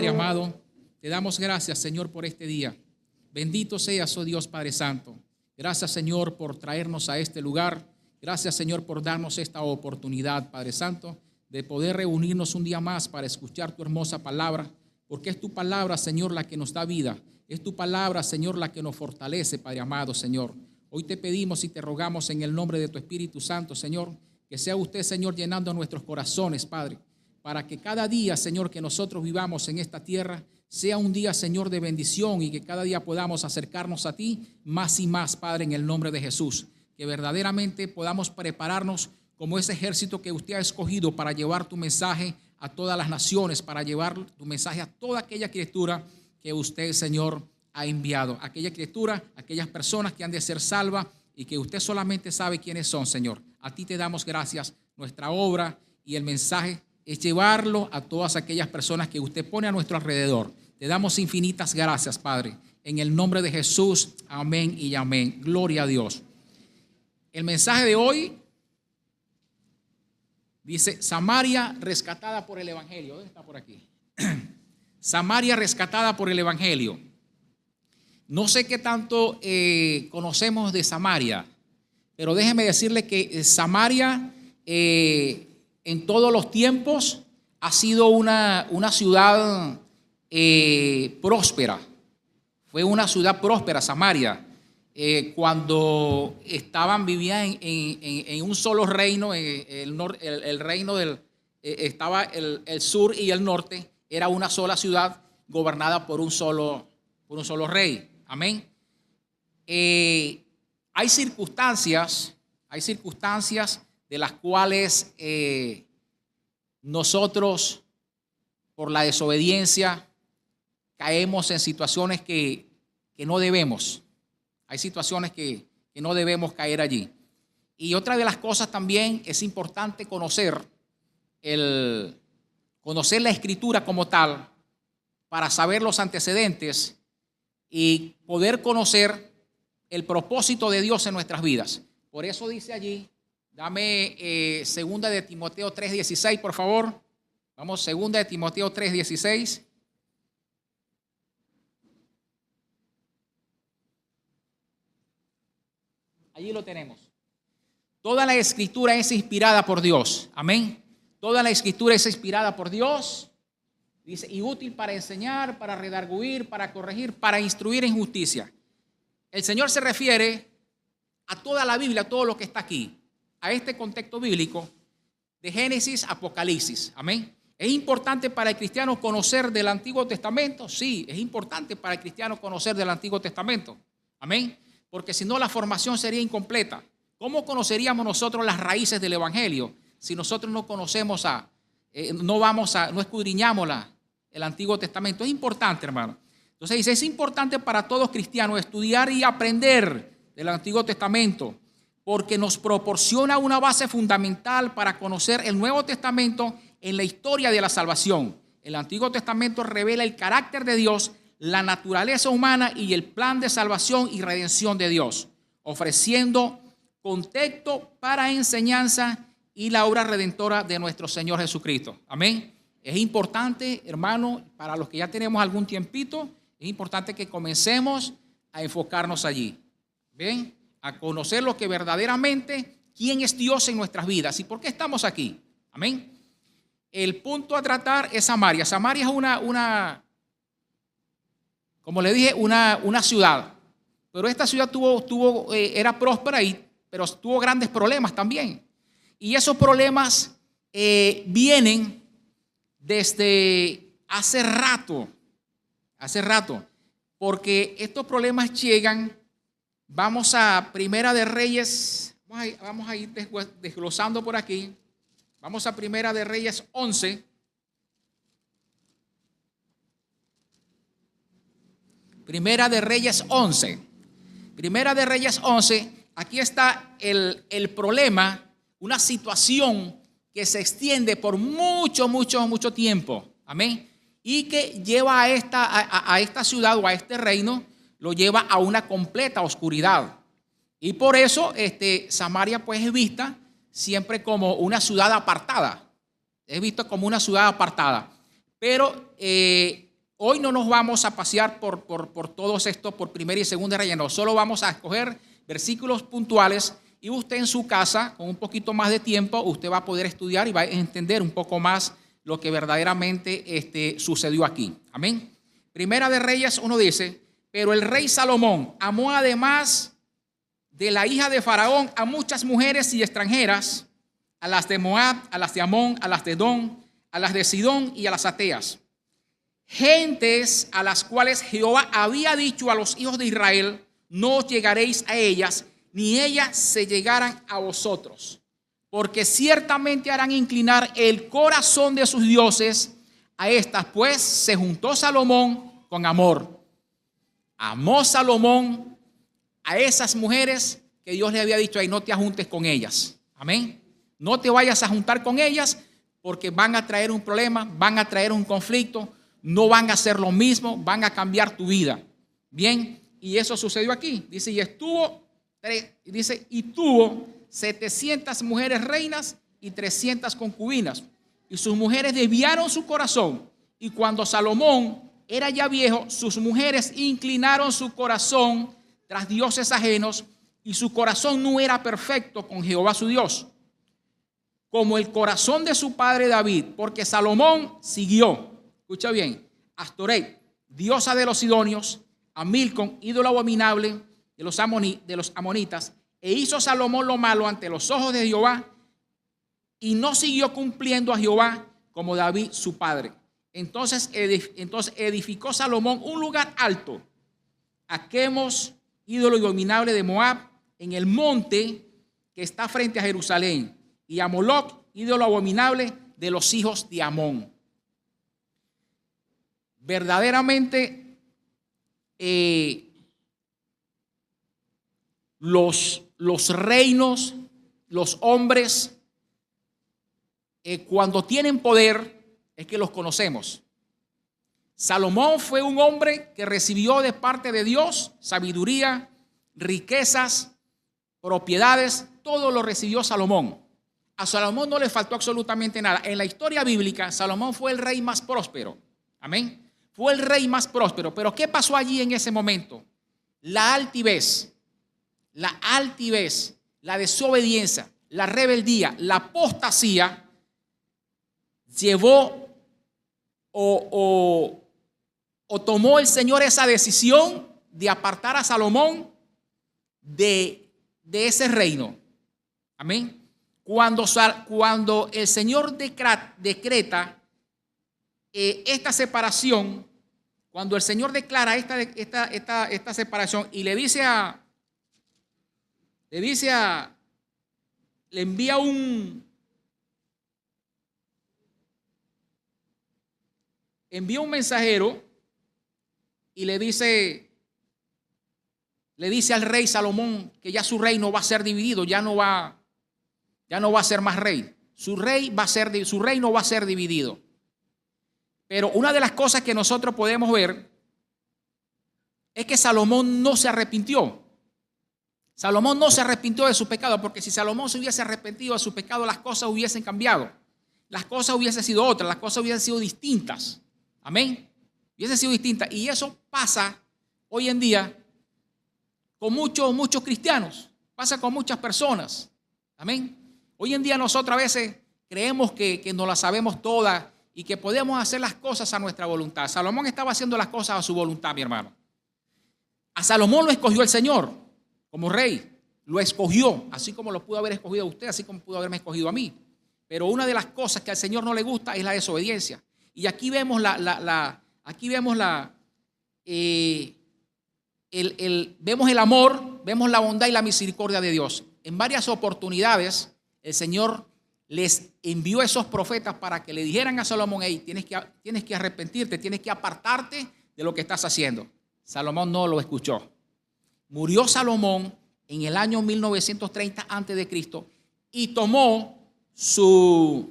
Padre amado, te damos gracias, Señor, por este día. Bendito seas, oh Dios Padre Santo. Gracias, Señor, por traernos a este lugar. Gracias, Señor, por darnos esta oportunidad, Padre Santo, de poder reunirnos un día más para escuchar tu hermosa palabra, porque es tu palabra, Señor, la que nos da vida. Es tu palabra, Señor, la que nos fortalece, Padre amado, Señor. Hoy te pedimos y te rogamos en el nombre de tu Espíritu Santo, Señor, que sea usted, Señor, llenando nuestros corazones, Padre, para que cada día, Señor, que nosotros vivamos en esta tierra, sea un día, Señor, de bendición y que cada día podamos acercarnos a ti más y más, Padre, en el nombre de Jesús. Que verdaderamente podamos prepararnos como ese ejército que usted ha escogido para llevar tu mensaje a todas las naciones, para llevar tu mensaje a toda aquella criatura que usted, Señor, ha enviado. Aquella criatura, aquellas personas que han de ser salvas y que usted solamente sabe quiénes son, Señor. A ti te damos gracias. Nuestra obra y el mensaje es llevarlo a todas aquellas personas que usted pone a nuestro alrededor. Te damos infinitas gracias, Padre. En el nombre de Jesús, amén y amén. Gloria a Dios. El mensaje de hoy dice: Samaria rescatada por el Evangelio. ¿Dónde está por aquí? Samaria rescatada por el Evangelio. No sé qué tanto conocemos de Samaria, pero déjeme decirle que Samaria en todos los tiempos ha sido una ciudad próspera. Fue una ciudad próspera, Samaria. Cuando vivían en un solo reino, el reino estaba el sur y el norte, era una sola ciudad gobernada por un solo rey. Amén. Hay circunstancias de las cuales nosotros, por la desobediencia, caemos en situaciones que no debemos. Hay situaciones que no debemos caer allí. Y otra de las cosas también es importante conocer la Escritura como tal, para saber los antecedentes y poder conocer el propósito de Dios en nuestras vidas. Por eso dice allí, dame segunda de Timoteo 3:16, por favor. Vamos, segunda de Timoteo 3:16. Allí lo tenemos. Toda la Escritura es inspirada por Dios. Amén. Toda la Escritura es inspirada por Dios. Dice, y útil para enseñar, para redarguir, para corregir, para instruir en justicia. El Señor se refiere a toda la Biblia, a todo lo que está aquí, a este contexto bíblico de Génesis, Apocalipsis. Amén. ¿Es importante para el cristiano conocer del Antiguo Testamento? Sí, es importante para el cristiano conocer del Antiguo Testamento. Amén. Porque si no, la formación sería incompleta. ¿Cómo conoceríamos nosotros las raíces del Evangelio si nosotros no conocemos no escudriñamos el Antiguo Testamento? Es importante, hermano. Entonces dice, es importante para todos cristianos estudiar y aprender del Antiguo Testamento, porque nos proporciona una base fundamental para conocer el Nuevo Testamento en la historia de la salvación. El Antiguo Testamento revela el carácter de Dios, la naturaleza humana y el plan de salvación y redención de Dios, ofreciendo contexto para enseñanza y la obra redentora de nuestro Señor Jesucristo. Amén. Es importante, hermano, para los que ya tenemos algún tiempito, es importante que comencemos a enfocarnos allí. ¿Ven? A conocer lo que verdaderamente, quién es Dios en nuestras vidas y por qué estamos aquí. Amén. El punto a tratar es Samaria. Samaria es como le dije, una ciudad. Pero esta ciudad era próspera, pero tuvo grandes problemas también. Y esos problemas vienen desde hace rato, porque estos problemas llegan. Vamos a Primera de Reyes, vamos a ir desglosando por aquí. Vamos a Primera de Reyes 11. Primera de Reyes 11. Primera de Reyes 11, aquí está el problema, una situación que se extiende por mucho tiempo. Amén. Y que lleva a esta ciudad o a este reino, lo lleva a una completa oscuridad. Y por eso Samaria pues es vista siempre como una ciudad apartada. Es visto como una ciudad apartada. Pero hoy no nos vamos a pasear por todos estos, por primera y segunda reyes, no, solo vamos a escoger versículos puntuales y usted en su casa, con un poquito más de tiempo, usted va a poder estudiar y va a entender un poco más lo que verdaderamente sucedió aquí. Amén. Primera de Reyes 1 dice, pero el rey Salomón amó además de la hija de Faraón a muchas mujeres y extranjeras, a las de Moab, a las de Amón, a las de Edom, a las de Sidón y a las ateas, gentes a las cuales Jehová había dicho a los hijos de Israel, no os llegaréis a ellas, ni ellas se llegarán a vosotros, porque ciertamente harán inclinar el corazón de sus dioses a estas. Pues se juntó Salomón con amor. Amó Salomón a esas mujeres que Dios le había dicho, ahí no te ajuntes con ellas. Amén. No te vayas a juntar con ellas porque van a traer un problema, van a traer un conflicto, no van a hacer lo mismo, van a cambiar tu vida. Bien, y eso sucedió aquí. Dice, y tuvo 700 mujeres reinas y 300 concubinas. Y sus mujeres desviaron su corazón. Y cuando Salomón era ya viejo, sus mujeres inclinaron su corazón tras dioses ajenos, y su corazón no era perfecto con Jehová su Dios, como el corazón de su padre David, porque Salomón siguió, escucha bien, a Astoreth, diosa de los sidonios, a Milcom, ídolo abominable de los amonitas, e hizo Salomón lo malo ante los ojos de Jehová, y no siguió cumpliendo a Jehová como David su padre. Entonces edificó Salomón un lugar alto, a Quemos, ídolo abominable de Moab, en el monte que está frente a Jerusalén, y a Moloc, ídolo abominable de los hijos de Amón. Verdaderamente los reinos, los hombres, cuando tienen poder, es que los conocemos. Salomón fue un hombre que recibió de parte de Dios sabiduría, riquezas, propiedades, todo lo recibió Salomón. A Salomón no le faltó absolutamente nada. En la historia bíblica, Salomón fue el rey más próspero. Amén. Fue el rey más próspero. Pero ¿qué pasó allí en ese momento? La altivez, la desobediencia, la rebeldía, la apostasía llevó o tomó el Señor esa decisión de apartar a Salomón de ese reino. Amén. Cuando el Señor decreta esta separación, cuando el Señor declara esta separación y le envía un mensajero y le dice al rey Salomón que ya su reino va a ser dividido, ya no va a ser más rey. Su reino va a ser dividido. Pero una de las cosas que nosotros podemos ver es que Salomón no se arrepintió. Salomón no se arrepintió de su pecado, porque si Salomón se hubiese arrepentido de su pecado, las cosas hubiesen cambiado. Las cosas hubiesen sido otras, las cosas hubiesen sido distintas. Amén. Hubiesen sido distintas. Y eso pasa hoy en día con muchos cristianos. Pasa con muchas personas. Amén. Hoy en día nosotros a veces creemos que nos las sabemos todas y que podemos hacer las cosas a nuestra voluntad. Salomón estaba haciendo las cosas a su voluntad, mi hermano. A Salomón lo escogió el Señor como rey. Lo escogió, así como lo pudo haber escogido a usted, así como pudo haberme escogido a mí. Pero una de las cosas que al Señor no le gusta es la desobediencia. Y aquí vemos vemos el amor, vemos la bondad y la misericordia de Dios. En varias oportunidades el Señor les envió a esos profetas para que le dijeran a Salomón, hey, tienes que arrepentirte, tienes que apartarte de lo que estás haciendo. Salomón no lo escuchó. Murió Salomón en el año 1930 a.C. y tomó su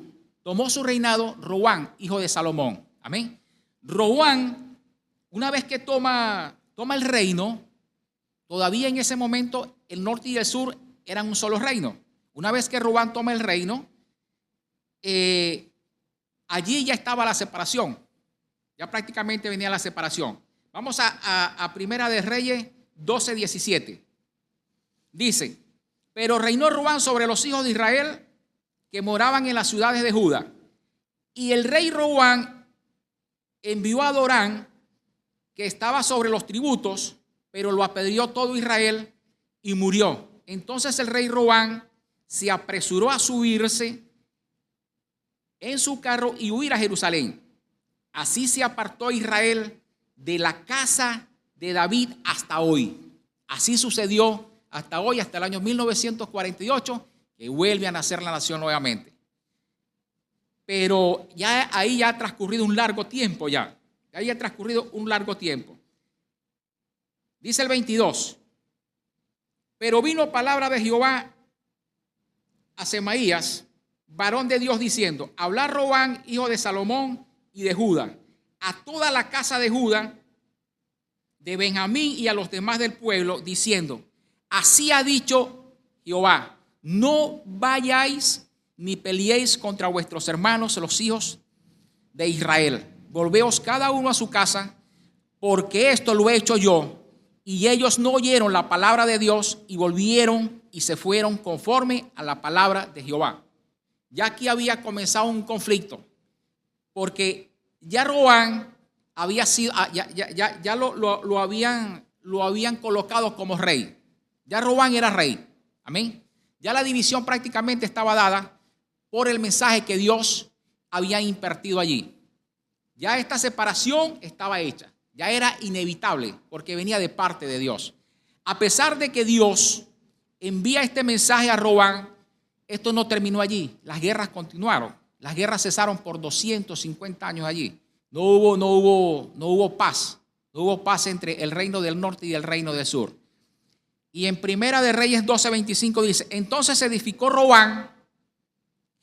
reinado Roboam, hijo de Salomón. Amén. Roboam, una vez que toma el reino, todavía en ese momento el norte y el sur eran un solo reino. Una vez que Roboam toma el reino, allí ya estaba la separación. Ya prácticamente venía la separación. Vamos a Primera de Reyes 12:17. Dice, pero reinó Roboam sobre los hijos de Israel que moraban en las ciudades de Judá. Y el rey Roboam envió a Adorán, que estaba sobre los tributos, pero lo apedreó todo Israel y murió. Entonces el rey Roboam se apresuró a subirse en su carro y huir a Jerusalén. Así se apartó Israel de la casa de David hasta hoy. Así sucedió hasta hoy, hasta el año 1948, que vuelve a nacer la nación nuevamente. Pero ya ahí ya ha transcurrido un largo tiempo ya. Ahí ha transcurrido un largo tiempo. Dice el 22. Pero vino palabra de Jehová a Semaías, varón de Dios, diciendo, habla Roboam, hijo de Salomón y de Judá, a toda la casa de Judá, de Benjamín y a los demás del pueblo, diciendo, así ha dicho Jehová, no vayáis ni peleéis contra vuestros hermanos, los hijos de Israel. Volveos cada uno a su casa, porque esto lo he hecho yo. Y ellos no oyeron la palabra de Dios y volvieron y se fueron conforme a la palabra de Jehová. Ya aquí había comenzado un conflicto, porque ya Roboam había sido, ya lo habían colocado como rey. Ya Roboam era rey. Amén. Ya la división prácticamente estaba dada por el mensaje que Dios había impartido allí. Ya esta separación estaba hecha. Ya era inevitable porque venía de parte de Dios. A pesar de que Dios envía este mensaje a Roboam, esto no terminó allí. Las guerras continuaron. Las guerras cesaron por 250 años allí. No hubo paz. No hubo paz entre el reino del norte y el reino del sur. Y en Primera de Reyes 12:25 dice, entonces edificó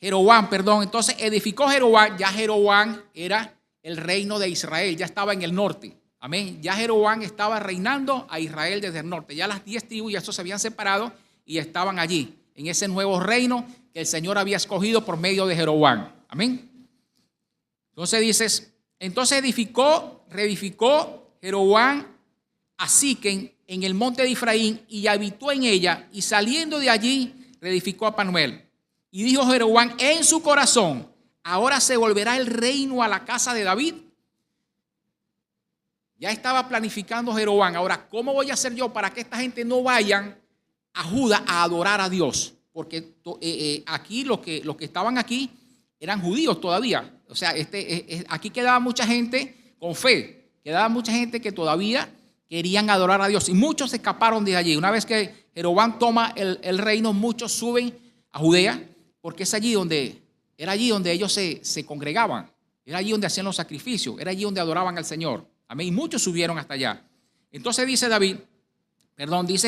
entonces edificó Jeroboam. Ya Jeroboam era el reino de Israel, ya estaba en el norte. Amén. Ya Jeroboam estaba reinando a Israel desde el norte. Ya las 10 tribus y estos se habían separado y estaban allí, en ese nuevo reino que el Señor había escogido por medio de Jeroboam. Amén. Entonces reedificó Jeroboam a Siquem en el monte de Efraín y habitó en ella, y saliendo de allí reedificó a Penuel. Y dijo Jeroboam en su corazón, ahora se volverá el reino a la casa de David. Ya estaba planificando Jeroboam. Ahora, ¿cómo voy a hacer yo para que esta gente no vayan a Judá a adorar a Dios? Porque aquí los que estaban aquí eran judíos todavía. O sea, aquí quedaba mucha gente con fe. Quedaba mucha gente que todavía querían adorar a Dios. Y muchos se escaparon de allí. Una vez que Jeroboam toma el reino, muchos suben a Judea, porque era allí donde ellos se congregaban. Era allí donde hacían los sacrificios. Era allí donde adoraban al Señor. Amén. Y muchos subieron hasta allá. Entonces dice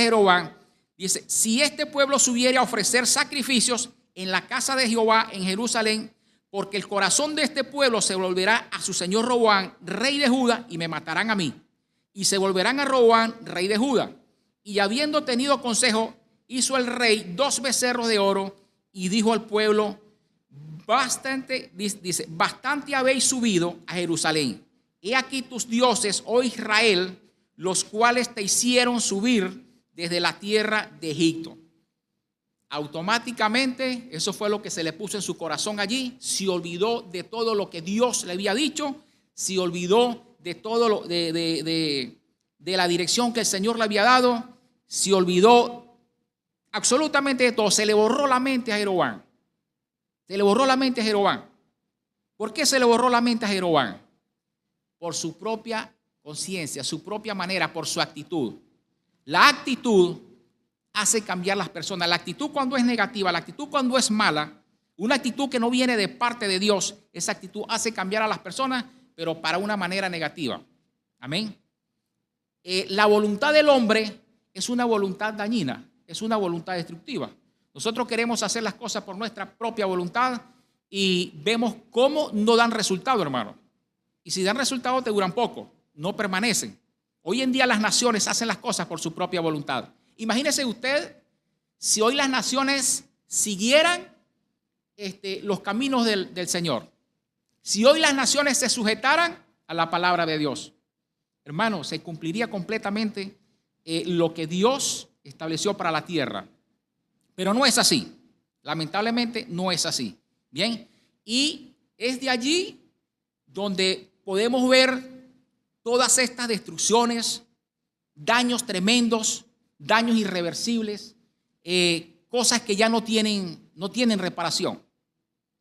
Jeroboam, dice, si este pueblo subiere a ofrecer sacrificios en la casa de Jehová en Jerusalén, porque el corazón de este pueblo se volverá a su señor Roboam, rey de Judá, y me matarán a mí. Y se volverán a Roboam, rey de Judá. Y habiendo tenido consejo, hizo el rey 2 becerros de oro y dijo al pueblo, bastante habéis subido a Jerusalén. He aquí tus dioses, oh Israel, los cuales te hicieron subir desde la tierra de Egipto. Automáticamente, eso fue lo que se le puso en su corazón allí. Se olvidó de todo lo que Dios le había dicho. Se olvidó de todo de la dirección que el Señor le había dado. Se olvidó absolutamente de todo. Se le borró la mente a Jeroboam. Se le borró la mente a Jeroboam. ¿Por qué se le borró la mente a Jeroboam? Por su propia conciencia, su propia manera, por su actitud. La actitud hace cambiar las personas. La actitud cuando es negativa, la actitud cuando es mala, una actitud que no viene de parte de Dios, esa actitud hace cambiar a las personas, pero para una manera negativa. Amén. La voluntad del hombre es una voluntad dañina, es una voluntad destructiva. Nosotros queremos hacer las cosas por nuestra propia voluntad y vemos cómo no dan resultado, hermano. Y si dan resultado, te duran poco, no permanecen. Hoy en día las naciones hacen las cosas por su propia voluntad. Imagínese usted si hoy las naciones siguieran los caminos del Señor. Si hoy las naciones se sujetaran a la palabra de Dios, hermano, se cumpliría completamente lo que Dios estableció para la tierra. Pero no es así. Lamentablemente no es así. Bien, y es de allí donde podemos ver todas estas destrucciones, daños tremendos, daños irreversibles, cosas que ya no tienen reparación.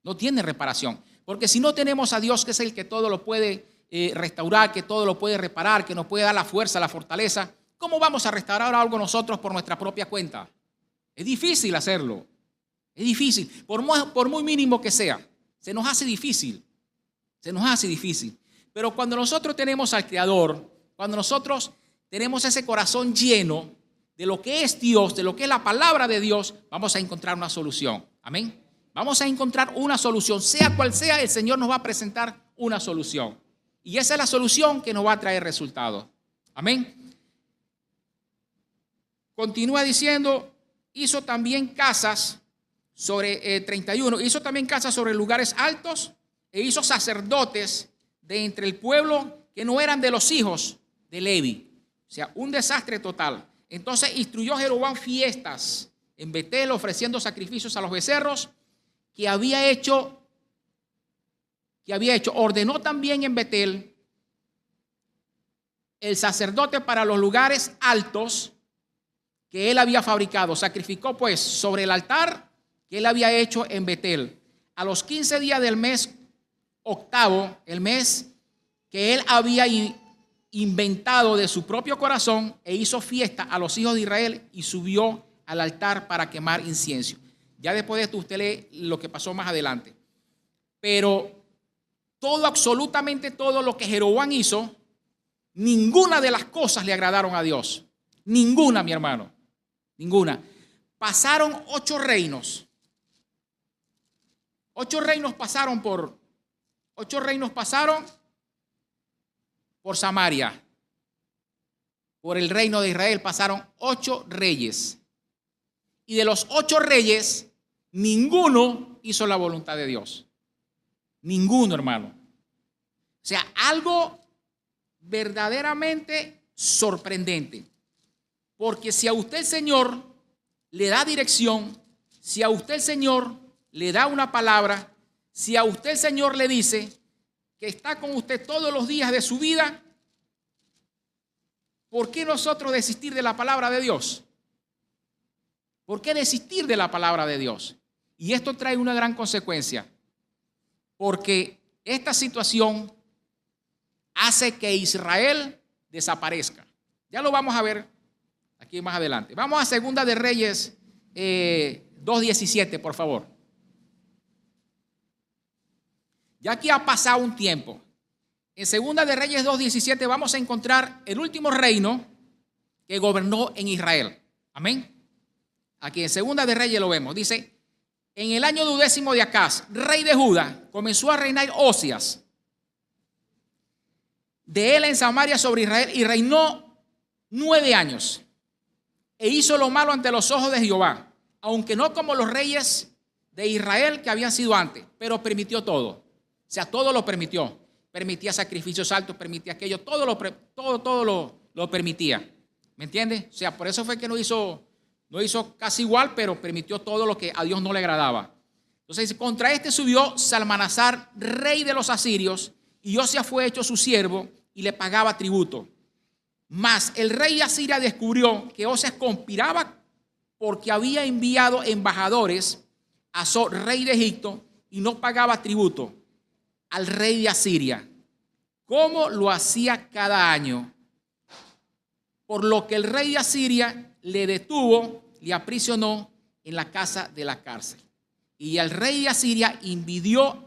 No tienen reparación. Porque si no tenemos a Dios, que es el que todo lo puede restaurar, que todo lo puede reparar, que nos puede dar la fuerza, la fortaleza, ¿cómo vamos a restaurar algo nosotros por nuestra propia cuenta? Es difícil hacerlo. Es difícil. Por muy mínimo que sea, se nos hace difícil. Se nos hace difícil. Pero cuando nosotros tenemos al Creador, cuando nosotros tenemos ese corazón lleno de lo que es Dios, de lo que es la palabra de Dios, vamos a encontrar una solución. Amén. Vamos a encontrar una solución. Sea cual sea, el Señor nos va a presentar una solución. Y esa es la solución que nos va a traer resultados. Amén. Continúa diciendo, hizo también casas sobre 31, hizo también casas sobre lugares altos e hizo sacerdotes de entre el pueblo que no eran de los hijos de Levi. O sea, un desastre total. Entonces instruyó Jeroboam fiestas en Betel, ofreciendo sacrificios a los becerros que había hecho. Ordenó también en Betel el sacerdote para los lugares altos que él había fabricado. Sacrificó pues sobre el altar que él había hecho en Betel. A los 15 días del mes octavo, el mes que él había inventado de su propio corazón, e hizo fiesta a los hijos de Israel y subió al altar para quemar incienso. Ya después de esto usted lee lo que pasó más adelante. Pero todo, absolutamente todo lo que Jeroboam hizo, ninguna de las cosas le agradaron a Dios. Ninguna, mi hermano. Ninguna. Pasaron 8 reinos. 8 reinos pasaron por Samaria. Por el reino de Israel pasaron 8 reyes. Y de los 8 reyes, ninguno hizo la voluntad de Dios. Ninguno, hermano. O sea, algo verdaderamente sorprendente. Porque si a usted el Señor le da dirección, si a usted el Señor le da una palabra, si a usted el Señor le dice que está con usted todos los días de su vida, ¿por qué nosotros desistir de la palabra de Dios? ¿Por qué desistir de la palabra de Dios? Y esto trae una gran consecuencia, porque esta situación hace que Israel desaparezca. Ya lo vamos a ver aquí más adelante. Vamos a Segunda de Reyes 2:17, por favor. Ya aquí ha pasado un tiempo. En Segunda de Reyes 2:17 vamos a encontrar el último reino que gobernó en Israel. Amén. Aquí en Segunda de Reyes lo vemos. Dice, en el año 12º de Acaz, rey de Judá, comenzó a reinar Osias. De él en Samaria sobre Israel, y reinó 9 años. E hizo lo malo ante los ojos de Jehová, aunque no como los reyes de Israel que habían sido antes, pero permitió todo. O sea, todo lo permitió. Permitía sacrificios altos, permitía aquello, todo lo permitía. ¿Me entiendes? O sea, por eso fue que no hizo casi igual, pero permitió todo lo que a Dios no le agradaba. Entonces, contra este subió Salmanasar, rey de los asirios, y Osias fue hecho su siervo y le pagaba tributo. Mas el rey de Asiria descubrió que Osias conspiraba porque había enviado embajadores a So, rey de Egipto, y no pagaba tributo al rey de Asiria, como lo hacía cada año. Por lo que el rey de Asiria le detuvo, le aprisionó en la casa de la cárcel. Y el rey de Asiria invadió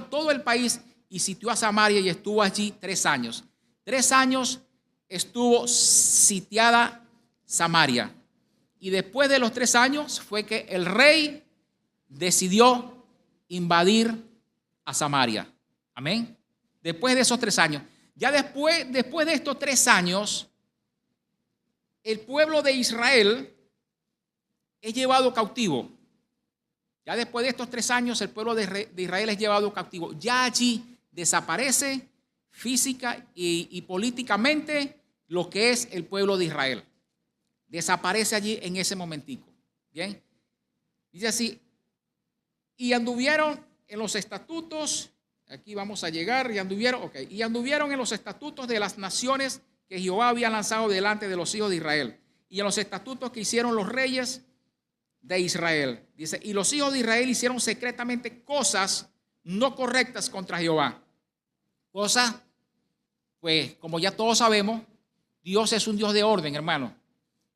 todo el país y sitió a Samaria y estuvo allí 3 años. 3 años estuvo sitiada Samaria. Y después de los 3 años fue que el rey decidió invadir a Samaria. Amén. Después de esos 3 años. Ya después de estos 3 años, el pueblo de Israel es llevado cautivo. Ya después de estos 3 años, el pueblo de Israel es llevado cautivo. Ya allí desaparece física y políticamente lo que es el pueblo de Israel. Desaparece allí en ese momentico. Bien, dice así, y anduvieron en los estatutos, aquí vamos a llegar, y anduvieron en los estatutos de las naciones que Jehová había lanzado delante de los hijos de Israel, y en los estatutos que hicieron los reyes de Israel. Dice, y los hijos de Israel hicieron secretamente cosas no correctas contra Jehová. Cosas, pues, como ya todos sabemos, Dios es un Dios de orden, hermano.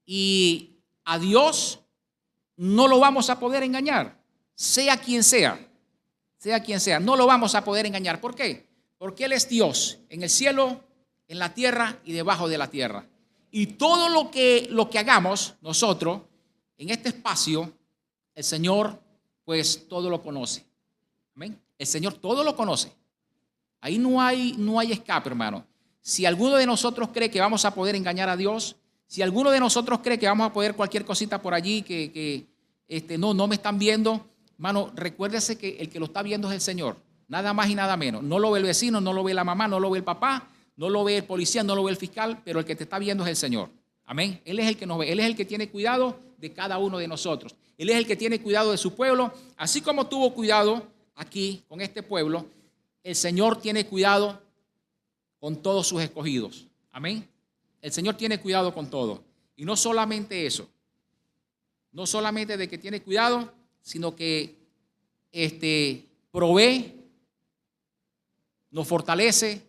Y a Dios no lo vamos a poder engañar, sea quien sea, no lo vamos a poder engañar. ¿Por qué? Porque Él es Dios en el cielo, en la tierra y debajo de la tierra. Y todo lo que hagamos nosotros en este espacio, el Señor pues todo lo conoce. Amén. El Señor todo lo conoce. Ahí no hay escape, hermano. Si alguno de nosotros cree que vamos a poder engañar a Dios, si alguno de nosotros cree que vamos a poder cualquier cosita por allí que no me están viendo, hermano, recuérdese que el que lo está viendo es el Señor, nada más y nada menos. No lo ve el vecino, no lo ve la mamá, no lo ve el papá, no lo ve el policía, no lo ve el fiscal, pero el que te está viendo es el Señor. Amén. Él es el que nos ve, Él es el que tiene cuidado de cada uno de nosotros. Él es el que tiene cuidado de su pueblo, así como tuvo cuidado aquí con este pueblo. El Señor tiene cuidado con todos sus escogidos. Amén. El Señor tiene cuidado con todo. Y no solamente eso, no solamente de que tiene cuidado, sino que provee, nos fortalece,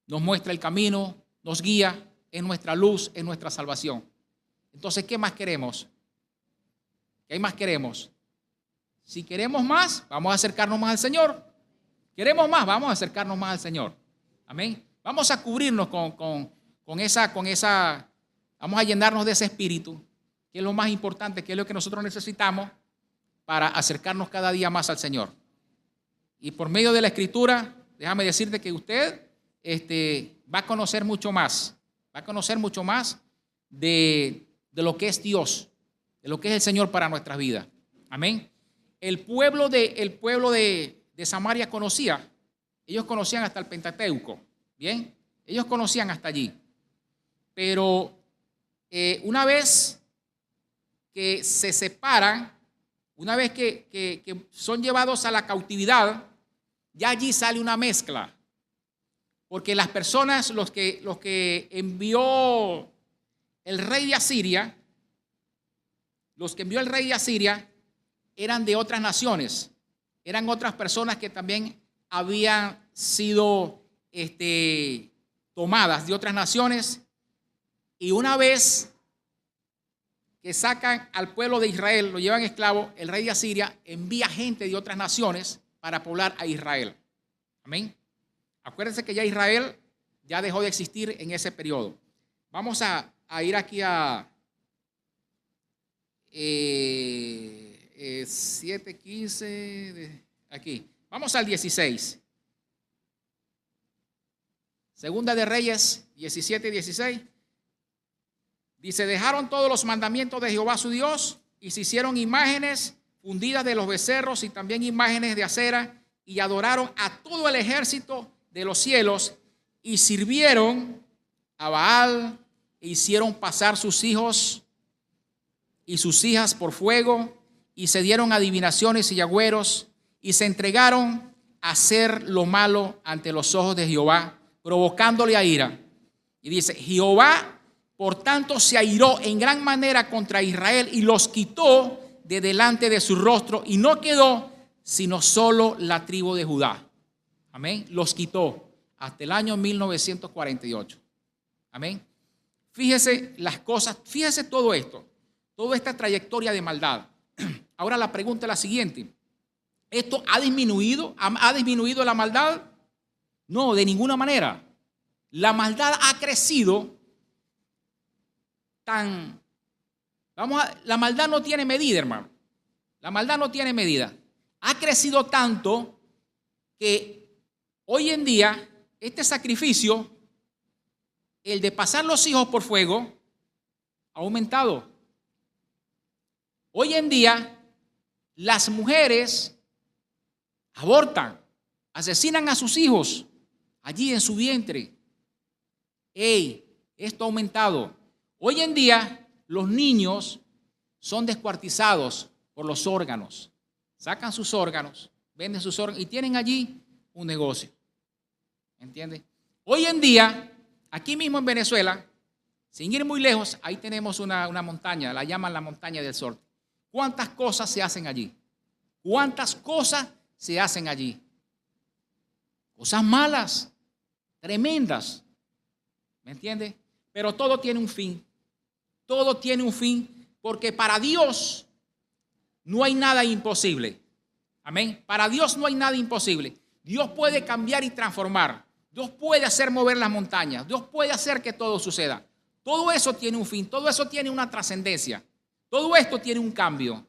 nos muestra el camino, nos guía, es nuestra luz, es nuestra salvación. Entonces, ¿qué más queremos? ¿Qué más queremos? Si queremos más, vamos a acercarnos más al Señor. Queremos más, vamos a acercarnos más al Señor. Amén. Vamos a cubrirnos con esa, vamos a llenarnos de ese espíritu, que es lo más importante, que es lo que nosotros necesitamos para acercarnos cada día más al Señor. Y por medio de la Escritura, déjame decirte que usted va a conocer mucho más, de lo que es Dios, de lo que es el Señor para nuestras vidas. Amén. El pueblo de Samaria conocía, ellos conocían hasta el Pentateuco, bien, ellos conocían hasta allí. Pero una vez que se separan, una vez que son llevados a la cautividad, ya allí sale una mezcla. Porque las personas, los que envió el rey de Asiria, eran de otras naciones, eran otras personas que también habían sido tomadas de otras naciones. Y una vez que sacan al pueblo de Israel, lo llevan esclavo, el rey de Asiria envía gente de otras naciones para poblar a Israel. Amén. Acuérdense que ya Israel ya dejó de existir en ese periodo. Vamos a ir aquí a 7:15, aquí. Vamos al 16. Segunda de Reyes 17:16. Dice, dejaron todos los mandamientos de Jehová su Dios y se hicieron imágenes fundidas de los becerros y también imágenes de acera y adoraron a todo el ejército de los cielos y sirvieron a Baal e hicieron pasar sus hijos y sus hijas por fuego y se dieron adivinaciones y agüeros y se entregaron a hacer lo malo ante los ojos de Jehová, provocándole a ira. Y dice, Jehová por tanto se airó en gran manera contra Israel y los quitó de delante de su rostro y no quedó sino solo la tribu de Judá. Amén. Los quitó hasta el año 1948. Amén. Fíjese las cosas, fíjese todo esto, toda esta trayectoria de maldad. Ahora la pregunta es la siguiente. ¿Esto ha disminuido? ¿Ha disminuido la maldad? No, de ninguna manera. La maldad ha crecido la maldad no tiene medida, hermano. La maldad no tiene medida. Ha crecido tanto que hoy en día este sacrificio, el de pasar los hijos por fuego, ha aumentado. Hoy en día las mujeres abortan, asesinan a sus hijos allí en su vientre. Esto ha aumentado. Hoy en día los niños son descuartizados por los órganos. Sacan sus órganos, venden sus órganos y tienen allí un negocio. ¿Entiendes? Hoy en día, aquí mismo en Venezuela, sin ir muy lejos, ahí tenemos una montaña, la llaman la montaña del sol. ¿Cuántas cosas se hacen allí? ¿Cuántas cosas se hacen allí? Cosas malas, tremendas. ¿Me entiendes? Pero todo tiene un fin. Todo tiene un fin, porque para Dios no hay nada imposible. Amén. Para Dios no hay nada imposible. Dios puede cambiar y transformar. Dios puede hacer mover las montañas. Dios puede hacer que todo suceda. Todo eso tiene un fin. Todo eso tiene una trascendencia. Todo esto tiene un cambio,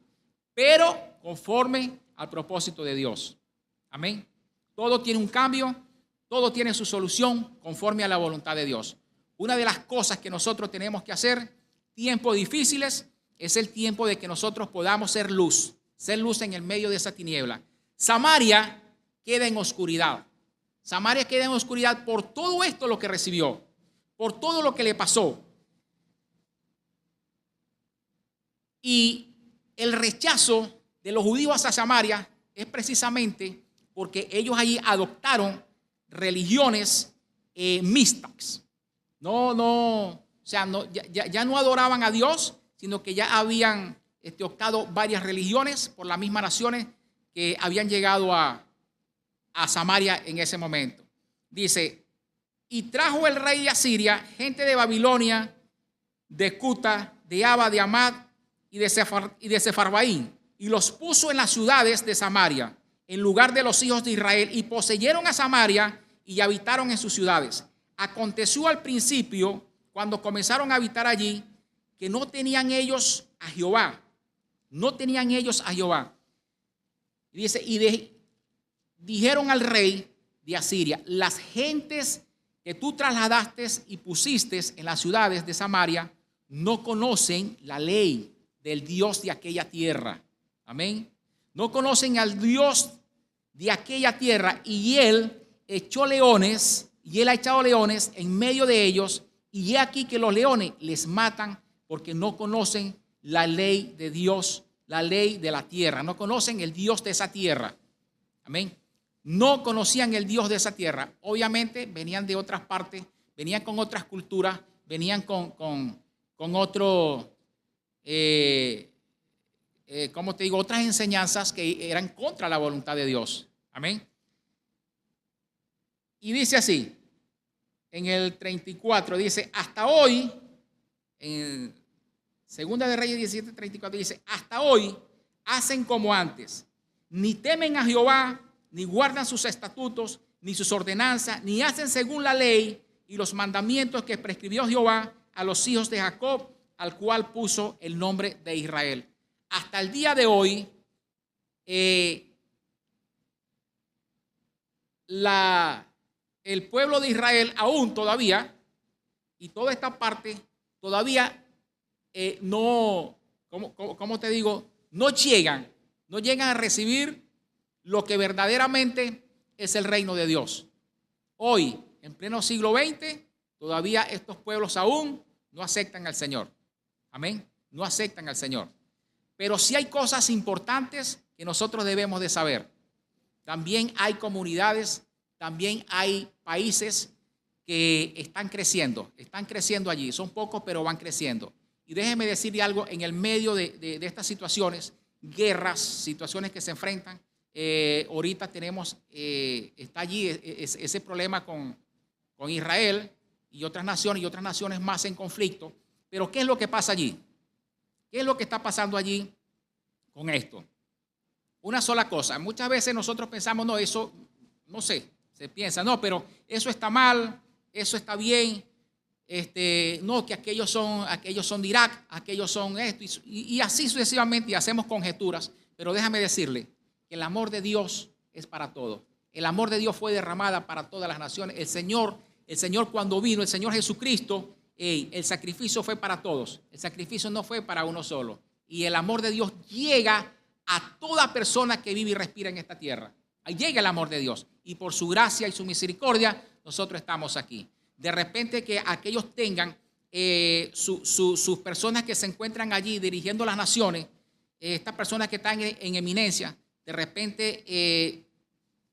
pero conforme al propósito de Dios. Amén. Todo tiene un cambio. Todo tiene su solución conforme a la voluntad de Dios. Una de las cosas que nosotros tenemos que hacer, tiempos difíciles, es el tiempo de que nosotros podamos ser luz en el medio de esa tiniebla. Samaria queda en oscuridad. Samaria queda en oscuridad por todo esto lo que recibió, por todo lo que le pasó. Y el rechazo de los judíos hacia Samaria es precisamente porque ellos allí adoptaron religiones mixtas. Ya no adoraban a Dios, sino que ya habían optado varias religiones por las mismas naciones que habían llegado a Samaria en ese momento. Dice, y trajo el rey de Asiria gente de Babilonia, de Cuta, de Aba, de Amad y de Sefarvaín, y los puso en las ciudades de Samaria, en lugar de los hijos de Israel, y poseyeron a Samaria y habitaron en sus ciudades. Aconteció al principio, cuando comenzaron a habitar allí, que no tenían ellos a Jehová. No tenían ellos a Jehová. Y dice, dijeron al rey de Asiria, las gentes que tú trasladaste y pusiste en las ciudades de Samaria no conocen la ley del Dios de aquella tierra. Amén. No conocen al Dios de aquella tierra, y él echó leones, y él ha echado leones en medio de ellos, y he aquí que los leones les matan porque no conocen la ley de Dios, la ley de la tierra. No conocen el Dios de esa tierra. Amén. No conocían el Dios de esa tierra. Obviamente venían de otras partes, venían con otras culturas, venían con otro, ¿cómo te digo? Otras enseñanzas que eran contra la voluntad de Dios. Amén. Y dice así, en el 34, dice, hasta hoy, en Segunda de Reyes 17:34, dice, hasta hoy hacen como antes, ni temen a Jehová, ni guardan sus estatutos, ni sus ordenanzas, ni hacen según la ley y los mandamientos que prescribió Jehová a los hijos de Jacob, al cual puso el nombre de Israel. Hasta el día de hoy, el pueblo de Israel aún todavía, y toda esta parte todavía no, ¿cómo te digo? No llegan a recibir lo que verdaderamente es el reino de Dios. Hoy, en pleno siglo XX, todavía estos pueblos aún no aceptan al Señor. Amén. No aceptan al Señor. Pero sí hay cosas importantes que nosotros debemos de saber. También hay comunidades, también hay países que están creciendo allí. Son pocos, pero van creciendo. Y déjeme decirle algo, en el medio de estas situaciones, guerras, situaciones que se enfrentan, ahorita tenemos, está allí ese problema con Israel y otras naciones más en conflicto. Pero ¿qué es lo que pasa allí? ¿Qué es lo que está pasando allí con esto? Una sola cosa. Muchas veces nosotros pensamos, no, eso, no sé, se piensa, no, pero eso está mal, eso está bien, no, que aquellos son de Irak, aquellos son esto, y así sucesivamente, y hacemos conjeturas. Pero déjame decirle que el amor de Dios es para todos. El amor de Dios fue derramada para todas las naciones. El Señor cuando vino, el Señor Jesucristo, el sacrificio fue para todos. El sacrificio no fue para uno solo. Y el amor de Dios llega a toda persona que vive y respira en esta tierra. Ahí llega el amor de Dios. Y por su gracia y su misericordia, nosotros estamos aquí. De repente que aquellos tengan sus personas que se encuentran allí dirigiendo las naciones, estas personas que están en eminencia, de repente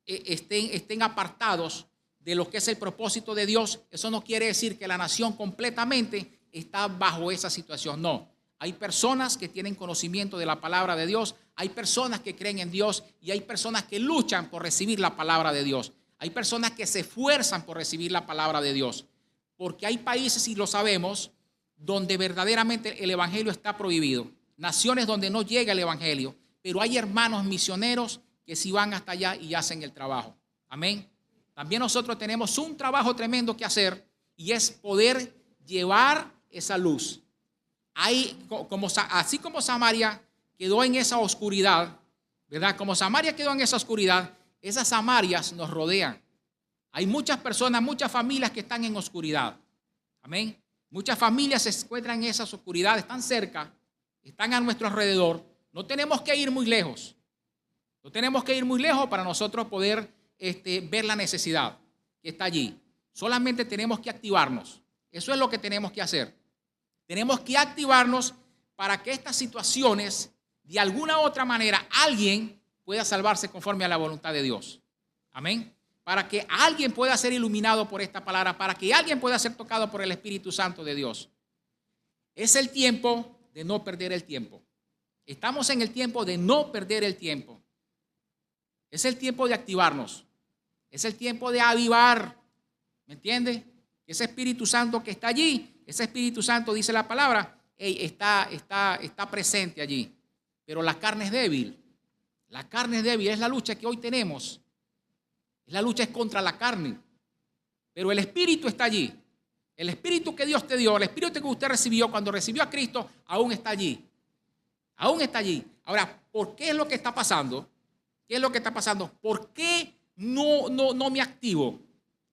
estén apartados de lo que es el propósito de Dios. Eso no quiere decir que la nación completamente está bajo esa situación. No, hay personas que tienen conocimiento de la palabra de Dios, hay personas que creen en Dios y hay personas que luchan por recibir la palabra de Dios. Hay personas que se esfuerzan por recibir la palabra de Dios. Porque hay países, y lo sabemos, donde verdaderamente el evangelio está prohibido. Naciones donde no llega el evangelio, pero hay hermanos misioneros que sí van hasta allá y hacen el trabajo. Amén. También nosotros tenemos un trabajo tremendo que hacer y es poder llevar esa luz. Así como Samaria quedó en esa oscuridad, ¿verdad? Como Samaria quedó en esa oscuridad, esas Samarias nos rodean. Hay muchas personas, muchas familias que están en oscuridad. Amén. Muchas familias se encuentran en esas oscuridades, están cerca, están a nuestro alrededor. No tenemos que ir muy lejos. No tenemos que ir muy lejos para nosotros poder ver la necesidad que está allí. Solamente tenemos que activarnos. Eso es lo que tenemos que hacer. Tenemos que activarnos para que estas situaciones, de alguna u otra manera, alguien pueda salvarse conforme a la voluntad de Dios. Amén. Para que alguien pueda ser iluminado por esta palabra, para que alguien pueda ser tocado por el Espíritu Santo de Dios. Es el tiempo de no perder el tiempo. Estamos en el tiempo de no perder el tiempo. Es el tiempo de activarnos. Es el tiempo de avivar. ¿Me entiende? Ese Espíritu Santo que está allí, ese Espíritu Santo, dice la palabra, está presente allí. Pero la carne es débil. La carne es débil, es la lucha que hoy tenemos. La lucha es contra la carne, pero el Espíritu está allí. El Espíritu que Dios te dio, el Espíritu que usted recibió cuando recibió a Cristo, aún está allí. Aún está allí. Ahora, ¿por qué es lo que está pasando? ¿Qué es lo que está pasando? ¿Por qué no me activo?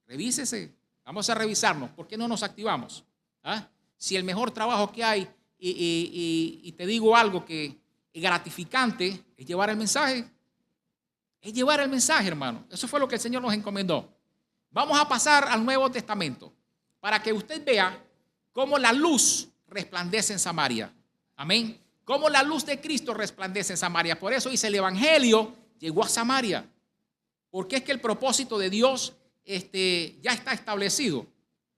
Revísese. Vamos a revisarnos. ¿Por qué no nos activamos? ¿Ah? Si el mejor trabajo que hay, y te digo algo que es gratificante, es llevar el mensaje. Es llevar el mensaje, hermano. Eso fue lo que el Señor nos encomendó. Vamos a pasar al Nuevo Testamento para que usted vea cómo la luz resplandece en Samaria. Amén. Cómo la luz de Cristo resplandece en Samaria. Por eso dice el Evangelio llegó a Samaria. Porque es que el propósito de Dios ya está establecido.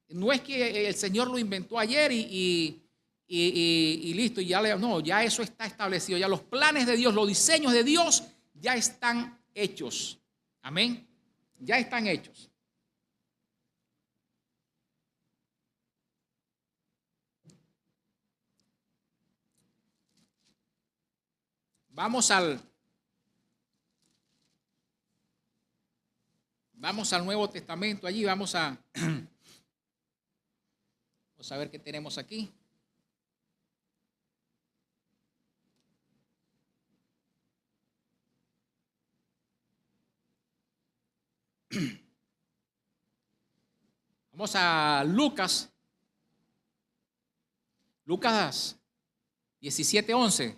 No es que el Señor lo inventó ayer y listo. Ya eso está establecido. Ya los planes de Dios, los diseños de Dios ya están hechos. Amén. Ya están hechos. Vamos al Nuevo Testamento. Allí vamos a ver qué tenemos aquí. Vamos a Lucas 17:11.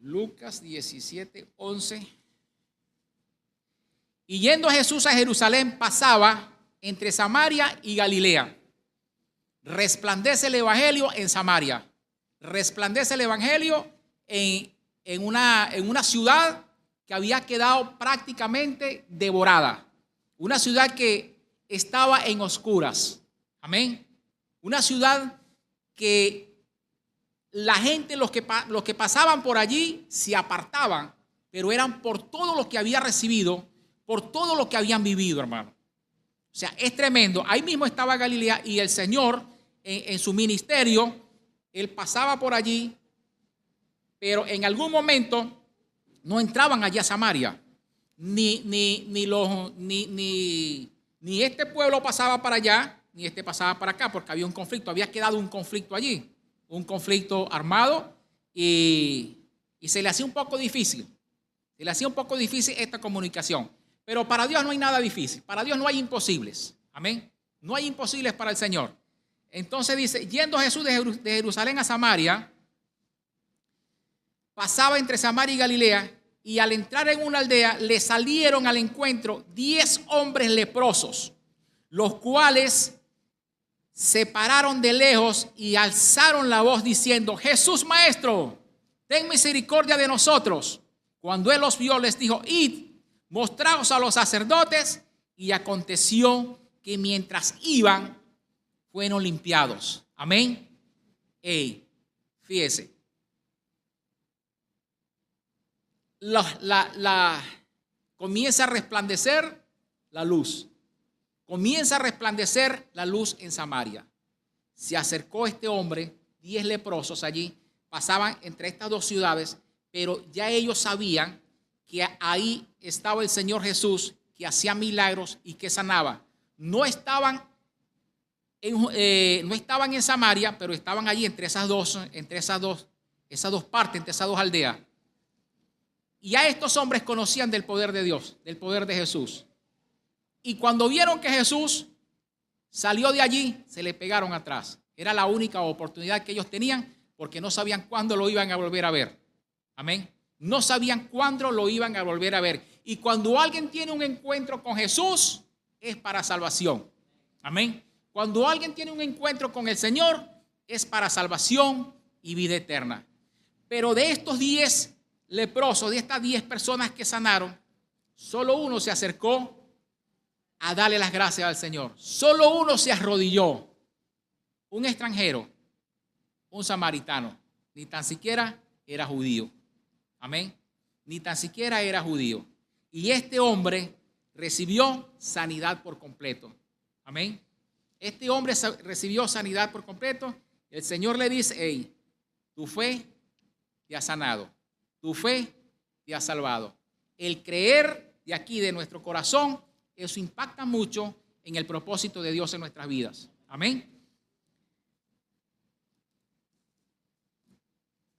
Lucas 17:11. Y yendo Jesús a Jerusalén, pasaba entre Samaria y Galilea. Resplandece el evangelio en Samaria. Resplandece el evangelio en una ciudad que había quedado prácticamente devorada. Una ciudad que estaba en oscuras. Amén. Una ciudad que la gente, los que pasaban por allí, se apartaban, pero eran por todo lo que había recibido, por todo lo que habían vivido, hermano. O sea, es tremendo. Ahí mismo estaba Galilea y el Señor en su ministerio, Él pasaba por allí, pero en algún momento no entraban allá a Samaria. Ni este pueblo pasaba para allá, ni este pasaba para acá, porque había un conflicto, había quedado un conflicto allí. Un conflicto armado y se le hacía un poco difícil. Se le hacía un poco difícil esta comunicación. Pero para Dios no hay nada difícil. Para Dios no hay imposibles. Amén. No hay imposibles para el Señor. Entonces dice, yendo Jesús de Jerusalén a Samaria, pasaba entre Samaria y Galilea, y al entrar en una aldea le salieron al encuentro 10 hombres leprosos, los cuales se pararon de lejos y alzaron la voz diciendo: Jesús, Maestro, ten misericordia de nosotros. Cuando él los vio, les dijo: id, mostraos a los sacerdotes. Y aconteció que mientras iban, fueron limpiados. Amén. Fíjese. Comienza a resplandecer la luz. Comienza a resplandecer la luz en Samaria. Se acercó este hombre, 10 leprosos allí, pasaban entre estas dos ciudades, pero ya ellos sabían que ahí estaba el Señor Jesús, que hacía milagros y que sanaba. No estaban en Samaria, pero estaban allí entre esas dos partes, entre esas dos aldeas. Y a estos hombres conocían del poder de Dios, del poder de Jesús. Y cuando vieron que Jesús salió de allí, se le pegaron atrás. Era la única oportunidad que ellos tenían, porque no sabían cuándo lo iban a volver a ver. Amén. No sabían cuándo lo iban a volver a ver. Y cuando alguien tiene un encuentro con Jesús, es para salvación. Amén. Cuando alguien tiene un encuentro con el Señor, es para salvación y vida eterna. Pero de estos 10 leprosos, de estas 10 personas que sanaron, solo uno se acercó a darle las gracias al Señor. Solo uno se arrodilló. Un extranjero, un samaritano, ni tan siquiera era judío. Amén. Ni tan siquiera era judío. Y este hombre recibió sanidad por completo. Amén. Este hombre recibió sanidad por completo. El Señor le dice: hey, tu fe te ha sanado. Tu fe te ha salvado. El creer de aquí, de nuestro corazón, eso impacta mucho en el propósito de Dios en nuestras vidas. Amén.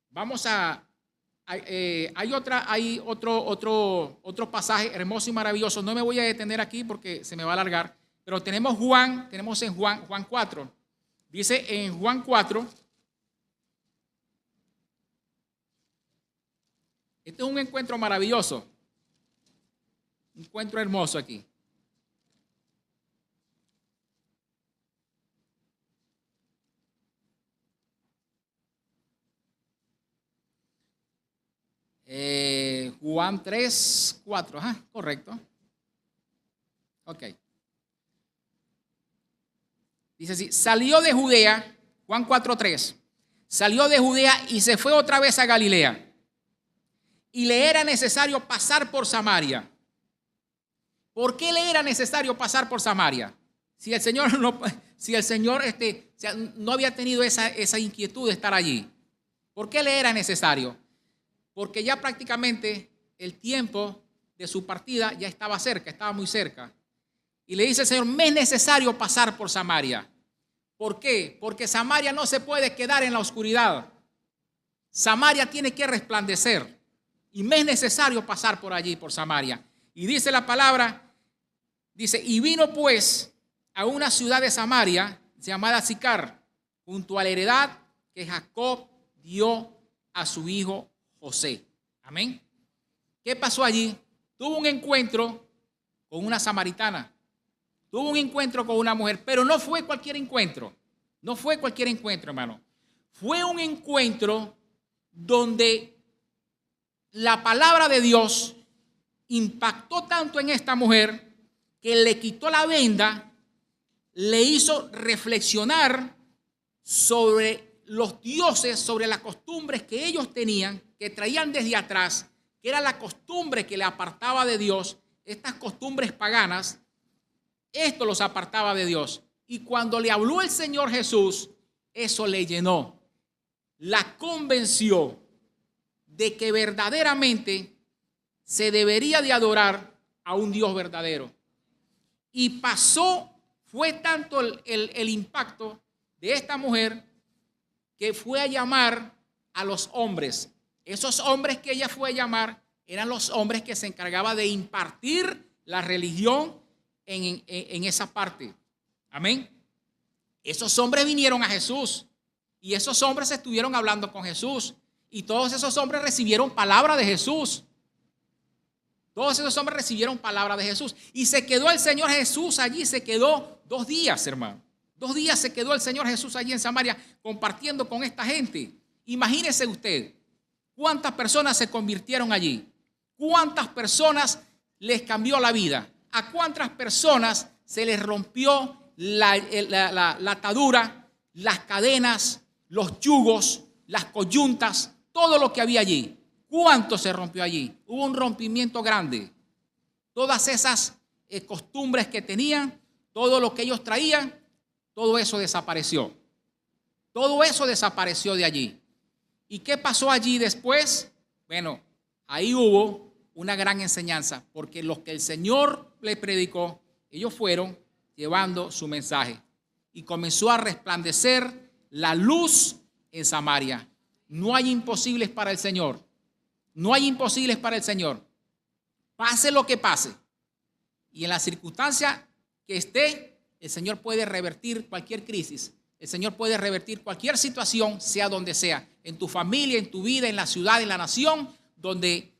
Vamos a... Hay otro pasaje hermoso y maravilloso. No me voy a detener aquí porque se me va a alargar. Pero tenemos en Juan 4. Dice en Juan 4. Este es un encuentro maravilloso. Un encuentro hermoso aquí. Juan 3, 4. Ajá, correcto. Ok. Dice así: salió de Judea, Juan 4, 3. Salió de Judea y se fue otra vez a Galilea. Y le era necesario pasar por Samaria. ¿Por qué le era necesario pasar por Samaria? Si el Señor no había tenido esa inquietud de estar allí. ¿Por qué le era necesario? Porque ya prácticamente el tiempo de su partida ya estaba cerca, estaba muy cerca. Y le dice el Señor: me es necesario pasar por Samaria. ¿Por qué? Porque Samaria no se puede quedar en la oscuridad. Samaria tiene que resplandecer. Y me es necesario pasar por allí, por Samaria. Y dice la palabra, dice: y vino pues a una ciudad de Samaria llamada Sicar, junto a la heredad que Jacob dio a su hijo José. Amén. ¿Qué pasó allí? Tuvo un encuentro con una samaritana. Tuvo un encuentro con una mujer, pero no fue cualquier encuentro. No fue cualquier encuentro, hermano. Fue un encuentro donde la palabra de Dios impactó tanto en esta mujer que le quitó la venda, le hizo reflexionar sobre los dioses, sobre las costumbres que ellos tenían, que traían desde atrás, que era la costumbre que le apartaba de Dios. Estas costumbres paganas, esto los apartaba de Dios. Y cuando le habló el Señor Jesús, eso le llenó, la convenció de que verdaderamente se debería de adorar a un Dios verdadero. Y fue tanto el impacto de esta mujer que fue a llamar a los hombres. Esos hombres que ella fue a llamar eran los hombres que se encargaban de impartir la religión en esa parte. Amén. Esos hombres vinieron a Jesús y esos hombres estuvieron hablando con Jesús y todos esos hombres recibieron palabra de Jesús. Todos esos hombres recibieron palabra de Jesús y se quedó el Señor Jesús allí, se quedó 2 días, hermano. 2 días se quedó el Señor Jesús allí en Samaria compartiendo con esta gente. Imagínese usted cuántas personas se convirtieron allí, cuántas personas les cambió la vida, a cuántas personas se les rompió la atadura, las cadenas, los yugos, las coyuntas, todo lo que había allí. ¿Cuánto se rompió allí? Hubo un rompimiento grande. Todas esas costumbres que tenían, todo lo que ellos traían, todo eso desapareció. Todo eso desapareció de allí. ¿Y qué pasó allí después? Bueno, ahí hubo una gran enseñanza, porque los que el Señor le predicó, ellos fueron llevando su mensaje. Y comenzó a resplandecer la luz en Samaria. No hay imposibles para el Señor. No hay imposibles para el Señor. Pase lo que pase. Y en la circunstancia que esté, el Señor puede revertir cualquier crisis. El Señor puede revertir cualquier situación, sea donde sea. En tu familia, en tu vida, en la ciudad, en la nación, donde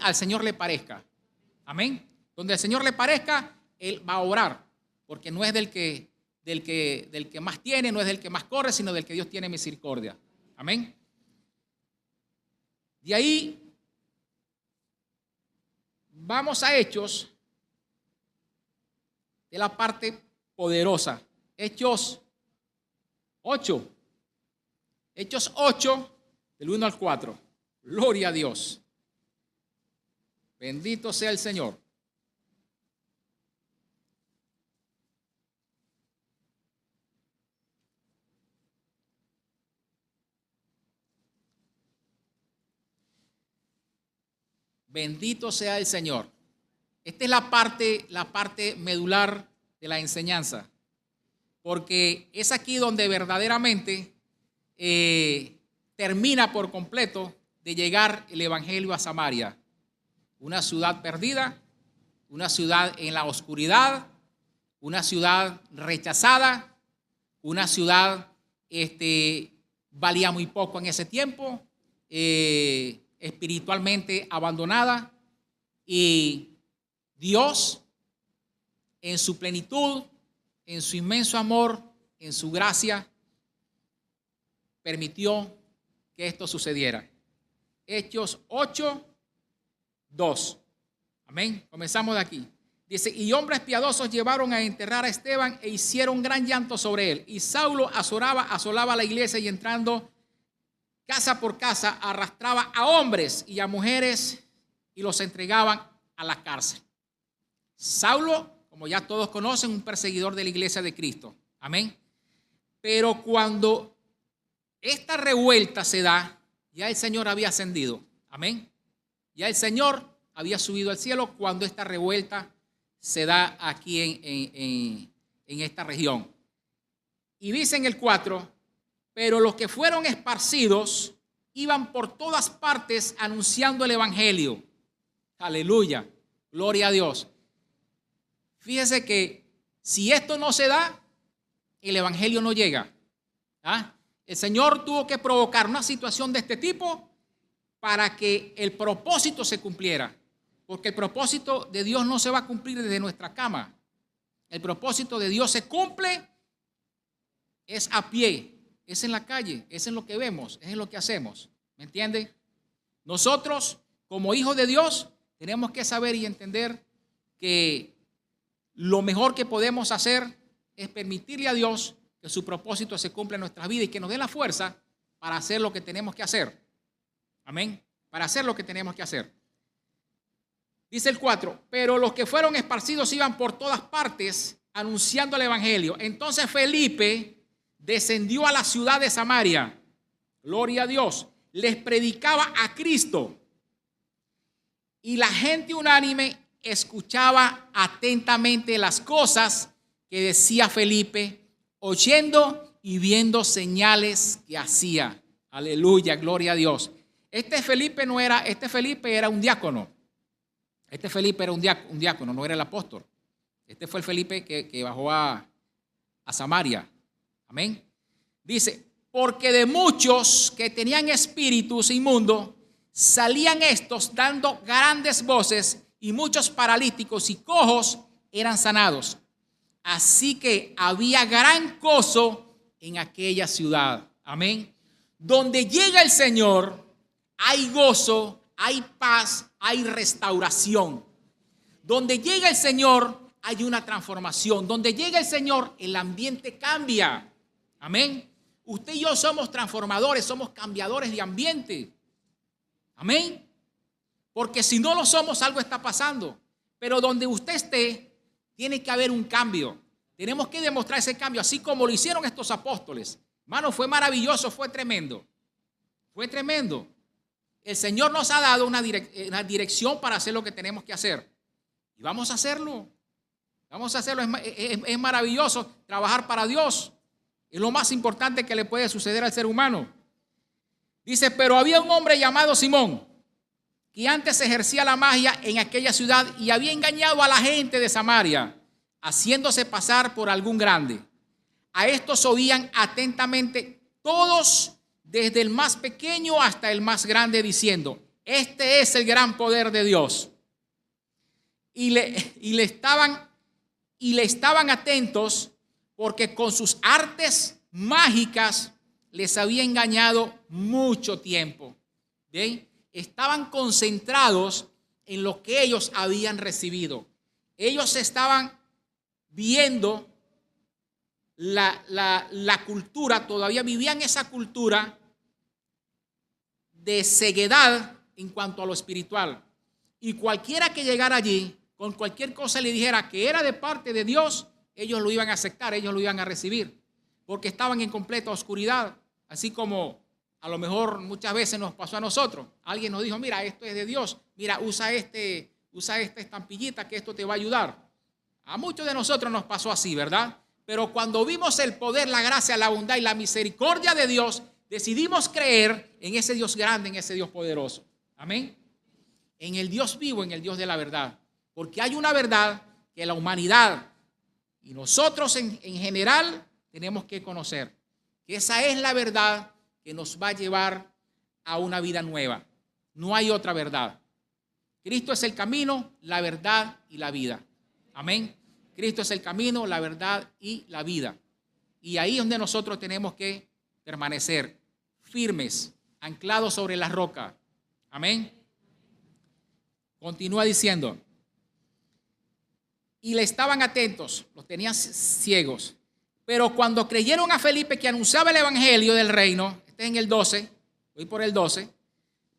al Señor le parezca. Amén. Donde al Señor le parezca, Él va a obrar. Porque no es del que más tiene, no es del que más corre, sino del que Dios tiene misericordia. Amén. De ahí vamos a Hechos, de la parte poderosa. Hechos 8. Hechos 8, del 1 al 4. Gloria a Dios. Bendito sea el Señor. Bendito sea el Señor. Esta es la parte medular de la enseñanza, porque es aquí donde verdaderamente termina por completo de llegar el evangelio a Samaria, una ciudad perdida, una ciudad en la oscuridad, una ciudad rechazada, una ciudad valía muy poco en ese tiempo, espiritualmente abandonada, y Dios en su plenitud, en su inmenso amor, en su gracia, permitió que esto sucediera. Hechos 8, 2. Amén. Comenzamos de aquí. Dice, y hombres piadosos llevaron a enterrar a Esteban e hicieron gran llanto sobre él. Y Saulo asolaba la iglesia y entrando casa por casa arrastraba a hombres y a mujeres y los entregaban a la cárcel. Saulo, como ya todos conocen, un perseguidor de la iglesia de Cristo. Amén. Pero cuando esta revuelta se da, ya el Señor había ascendido. Amén. Ya el Señor había subido al cielo cuando esta revuelta se da aquí en esta región. Y dice en el 4, pero los que fueron esparcidos iban por todas partes anunciando el evangelio. Aleluya, gloria a Dios. Fíjese que si esto no se da, el evangelio no llega. El Señor tuvo que provocar una situación de este tipo para que el propósito se cumpliera. Porque el propósito de Dios no se va a cumplir desde nuestra cama. El propósito de Dios se cumple, es a pie, es en la calle, es en lo que vemos, es en lo que hacemos. ¿Me entiende? Nosotros, como hijos de Dios, tenemos que saber y entender que lo mejor que podemos hacer es permitirle a Dios que su propósito se cumpla en nuestras vidas y que nos dé la fuerza para hacer lo que tenemos que hacer. Amén. Para hacer lo que tenemos que hacer. Dice el 4, pero los que fueron esparcidos iban por todas partes anunciando el evangelio. Entonces Felipe descendió a la ciudad de Samaria. Gloria a Dios. Les predicaba a Cristo. Y la gente unánime escuchaba atentamente las cosas que decía Felipe, oyendo y viendo señales que hacía. Aleluya, gloria a Dios. Este Felipe era un diácono. Este Felipe era un diácono, no era el apóstol. Este fue el Felipe que bajó a Samaria. Amén. Dice, porque de muchos que tenían espíritus inmundos, salían estos dando grandes voces, y muchos paralíticos y cojos eran sanados. Así que había gran gozo en aquella ciudad. Amén. Donde llega el Señor, hay gozo, hay paz, hay restauración. Donde llega el Señor, hay una transformación. Donde llega el Señor, el ambiente cambia. Amén. Usted y yo somos transformadores, somos cambiadores de ambiente. Amén. Porque si no lo somos, algo está pasando. Pero donde usted esté, tiene que haber un cambio. Tenemos que demostrar ese cambio, así como lo hicieron estos apóstoles. Hermano, fue maravilloso, fue tremendo. Fue tremendo. El Señor nos ha dado una dirección para hacer lo que tenemos que hacer. Y vamos a hacerlo. Vamos a hacerlo. Es maravilloso trabajar para Dios. Es lo más importante que le puede suceder al ser humano. Dice, pero había un hombre llamado Simón, que antes ejercía la magia en aquella ciudad y había engañado a la gente de Samaria, haciéndose pasar por algún grande. A estos oían atentamente todos, desde el más pequeño hasta el más grande, diciendo, este es el gran poder de Dios. Y le estaban atentos, porque con sus artes mágicas les había engañado mucho tiempo. ¿Bien? Estaban concentrados en lo que ellos habían recibido. Ellos estaban viendo la cultura, todavía vivían esa cultura de ceguedad en cuanto a lo espiritual. Y cualquiera que llegara allí, con cualquier cosa le dijera que era de parte de Dios, ellos lo iban a aceptar, ellos lo iban a recibir, porque estaban en completa oscuridad, así como a lo mejor muchas veces nos pasó a nosotros. Alguien nos dijo, mira, esto es de Dios, mira, usa esta estampillita que esto te va a ayudar. A muchos de nosotros nos pasó así, ¿verdad? Pero cuando vimos el poder, la gracia, la bondad y la misericordia de Dios, decidimos creer en ese Dios grande, en ese Dios poderoso. Amén. En el Dios vivo, en el Dios de la verdad. Porque hay una verdad que la humanidad y nosotros en general tenemos que conocer. Que esa es la verdad que nos va a llevar a una vida nueva. No hay otra verdad. Cristo es el camino, la verdad y la vida. Amén. Cristo es el camino, la verdad y la vida. Y ahí es donde nosotros tenemos que permanecer firmes, anclados sobre la roca. Amén. Continúa diciendo. Y le estaban atentos, los tenían ciegos. Pero cuando creyeron a Felipe que anunciaba el evangelio del reino, este es en el 12, voy por el 12.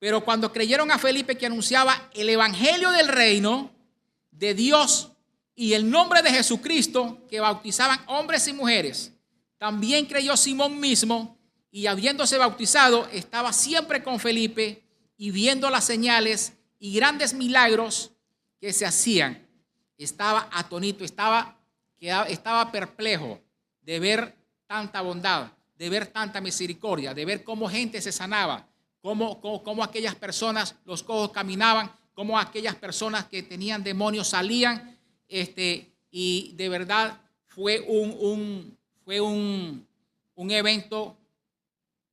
Pero cuando creyeron a Felipe que anunciaba el evangelio del reino de Dios y el nombre de Jesucristo, que bautizaban hombres y mujeres, también creyó Simón mismo, y habiéndose bautizado, estaba siempre con Felipe y viendo las señales y grandes milagros que se hacían. Estaba atónito, estaba perplejo de ver tanta bondad, de ver tanta misericordia, de ver cómo gente se sanaba, cómo aquellas personas, los cojos caminaban, cómo aquellas personas que tenían demonios salían, y de verdad fue un evento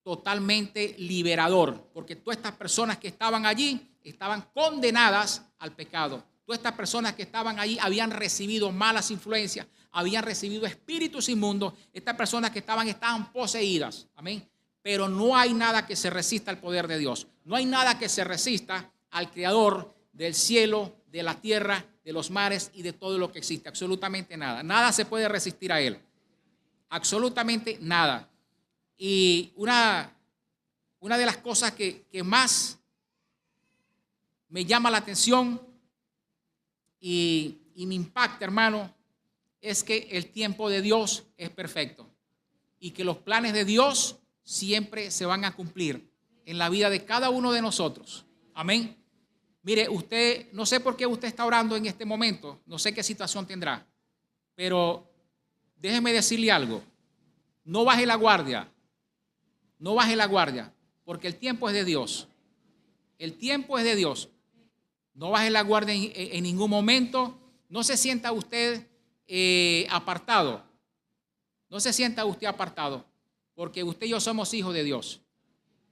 totalmente liberador, porque todas estas personas que estaban allí estaban condenadas al pecado. Todas estas personas que estaban allí habían recibido malas influencias, habían recibido espíritus inmundos. Estas personas que estaban poseídas. Amén. Pero no hay nada que se resista al poder de Dios. No hay nada que se resista al Creador del cielo, de la tierra, de los mares y de todo lo que existe. Absolutamente nada. Nada se puede resistir a Él. Absolutamente nada. Y una de las cosas que más me llama la atención y me impacta, hermano, es que el tiempo de Dios es perfecto y que los planes de Dios siempre se van a cumplir en la vida de cada uno de nosotros. Amén. Mire, usted, no sé por qué usted está orando en este momento, no sé qué situación tendrá, pero déjeme decirle algo. No baje la guardia. No baje la guardia. porque el tiempo es de Dios. El tiempo es de Dios. No baje la guardia en ningún momento. No se sienta usted apartado. No se sienta usted apartado, porque usted y yo somos hijos de Dios.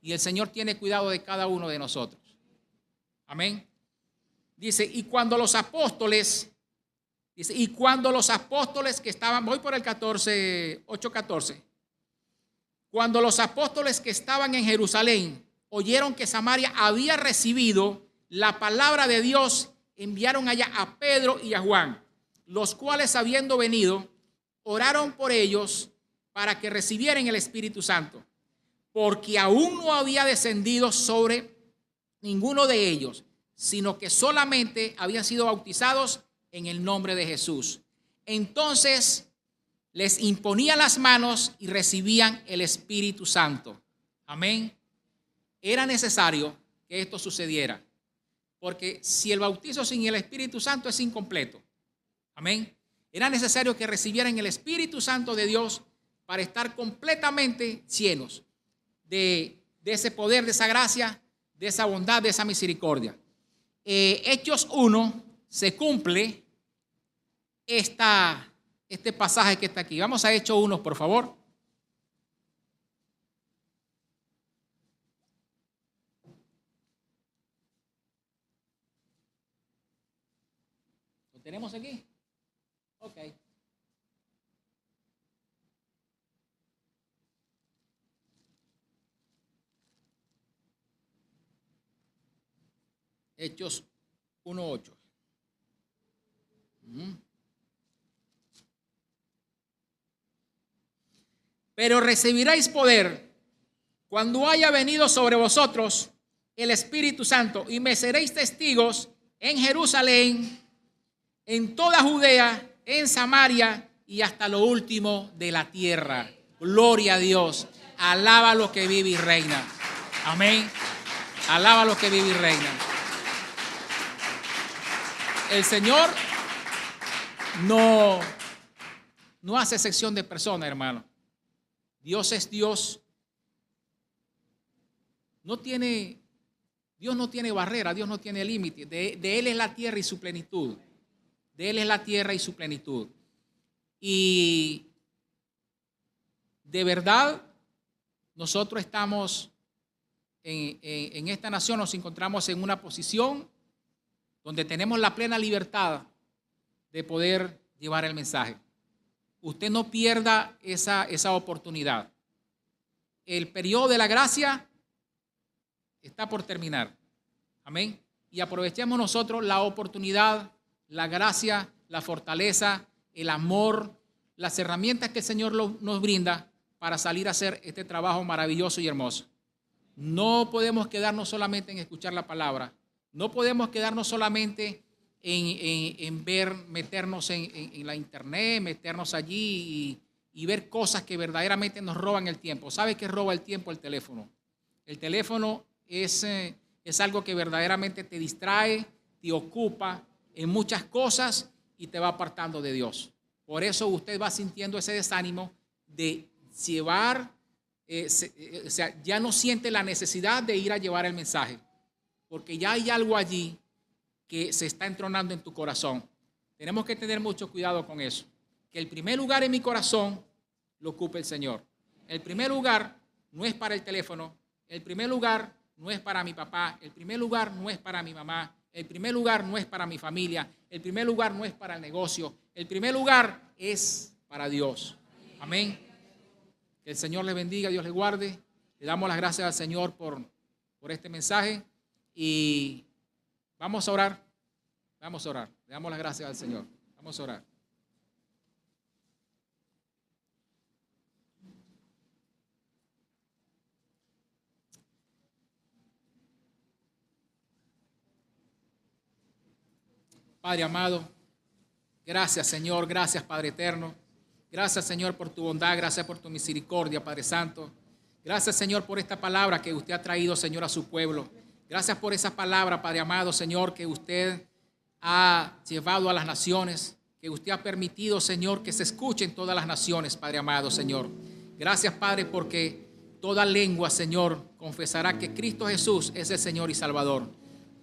Y el Señor tiene cuidado de cada uno de nosotros. Amén. Dice, y cuando los apóstoles que estaban, voy por el 14, 8:14. Cuando los apóstoles que estaban en Jerusalén oyeron que Samaria había recibido la palabra de Dios, enviaron allá a Pedro y a Juan, los cuales, habiendo venido, oraron por ellos para que recibieran el Espíritu Santo, porque aún no había descendido sobre ninguno de ellos, sino que solamente habían sido bautizados en el nombre de Jesús. Entonces les imponían las manos y recibían el Espíritu Santo. Amén. Era necesario que esto sucediera, porque si el bautizo sin el Espíritu Santo es incompleto. Amén. Era necesario que recibieran el Espíritu Santo de Dios para estar completamente llenos de ese poder, de esa gracia, de esa bondad, de esa misericordia. Hechos 1 se cumple este pasaje que está aquí. Vamos a Hechos 1, por favor. ¿Lo tenemos aquí? Ok. Hechos 1:8. Pero recibiréis poder cuando haya venido sobre vosotros el Espíritu Santo, y me seréis testigos en Jerusalén, en toda Judea, en Samaria y hasta lo último de la tierra. Gloria a Dios. Alaba a lo que vive y reina. Amén. Alaba a lo que vive y reina. El Señor no hace excepción de persona, hermano. Dios es Dios. Dios no tiene barrera, Dios no tiene límite. De Él es la tierra y su plenitud. De Él es la tierra y su plenitud. Y de verdad, nosotros estamos en esta nación, nos encontramos en una posición donde tenemos la plena libertad de poder llevar el mensaje. Usted no pierda esa oportunidad. El periodo de la gracia está por terminar. Amén. Y aprovechemos nosotros la oportunidad, la gracia, la fortaleza, el amor, las herramientas que el Señor nos brinda para salir a hacer este trabajo maravilloso y hermoso. No podemos quedarnos solamente en escuchar la palabra. No podemos quedarnos solamente en ver, meternos en la internet, meternos allí y ver cosas que verdaderamente nos roban el tiempo. ¿Sabe qué roba el tiempo? El teléfono. El teléfono es algo que verdaderamente te distrae, te ocupa en muchas cosas y te va apartando de Dios. Por eso usted va sintiendo ese desánimo de llevar, o sea, ya no siente la necesidad de ir a llevar el mensaje, porque ya hay algo allí que se está entronando en tu corazón. Tenemos que tener mucho cuidado con eso. Que el primer lugar en mi corazón lo ocupe el Señor. El primer lugar no es para el teléfono. El primer lugar no es para mi papá. El primer lugar no es para mi mamá. El primer lugar no es para mi familia. El primer lugar no es para el negocio. El primer lugar es para Dios. Amén. Que el Señor les bendiga, Dios les guarde. Le damos las gracias al Señor por este mensaje. Y vamos a orar. Vamos a orar. Le damos las gracias al Señor. Vamos a orar. Padre amado, gracias Señor, gracias Padre eterno. Gracias Señor por tu bondad, gracias por tu misericordia, Padre Santo. Gracias Señor por esta palabra que usted ha traído, Señor, a su pueblo. Gracias por esa palabra, Padre amado, Señor, que usted ha llevado a las naciones, que usted ha permitido, Señor, que se escuche en todas las naciones, Padre amado, Señor. Gracias, Padre, porque toda lengua, Señor, confesará que Cristo Jesús es el Señor y Salvador.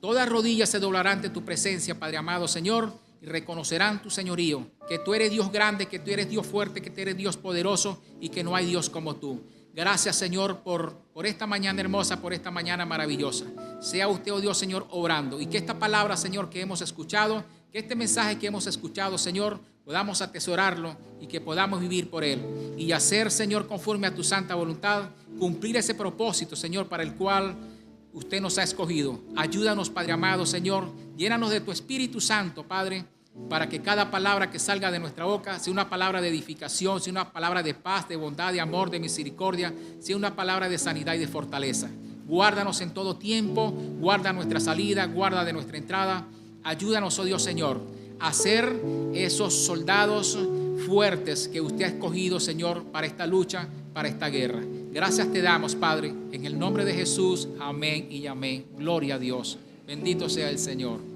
Toda rodilla se doblará ante tu presencia, Padre amado Señor, y reconocerán tu señorío, que tú eres Dios grande, que tú eres Dios fuerte, que tú eres Dios poderoso y que no hay Dios como tú. Gracias, Señor, por esta mañana hermosa, por esta mañana maravillosa. Sea usted, oh Dios, Señor, obrando. Y que esta palabra, Señor, que hemos escuchado, que este mensaje que hemos escuchado, Señor, podamos atesorarlo y que podamos vivir por él. Y hacer, Señor, conforme a tu santa voluntad, cumplir ese propósito, Señor, para el cual usted nos ha escogido. Ayúdanos, Padre amado, Señor. Llénanos de tu Espíritu Santo, Padre, para que cada palabra que salga de nuestra boca sea una palabra de edificación, sea una palabra de paz, de bondad, de amor, de misericordia, sea una palabra de sanidad y de fortaleza. Guárdanos en todo tiempo, guarda nuestra salida, guarda de nuestra entrada. Ayúdanos, oh Dios Señor, a ser esos soldados fuertes que usted ha escogido, Señor, para esta lucha, para esta guerra. Gracias te damos, Padre, en el nombre de Jesús. Amén y amén. Gloria a Dios. Bendito sea el Señor.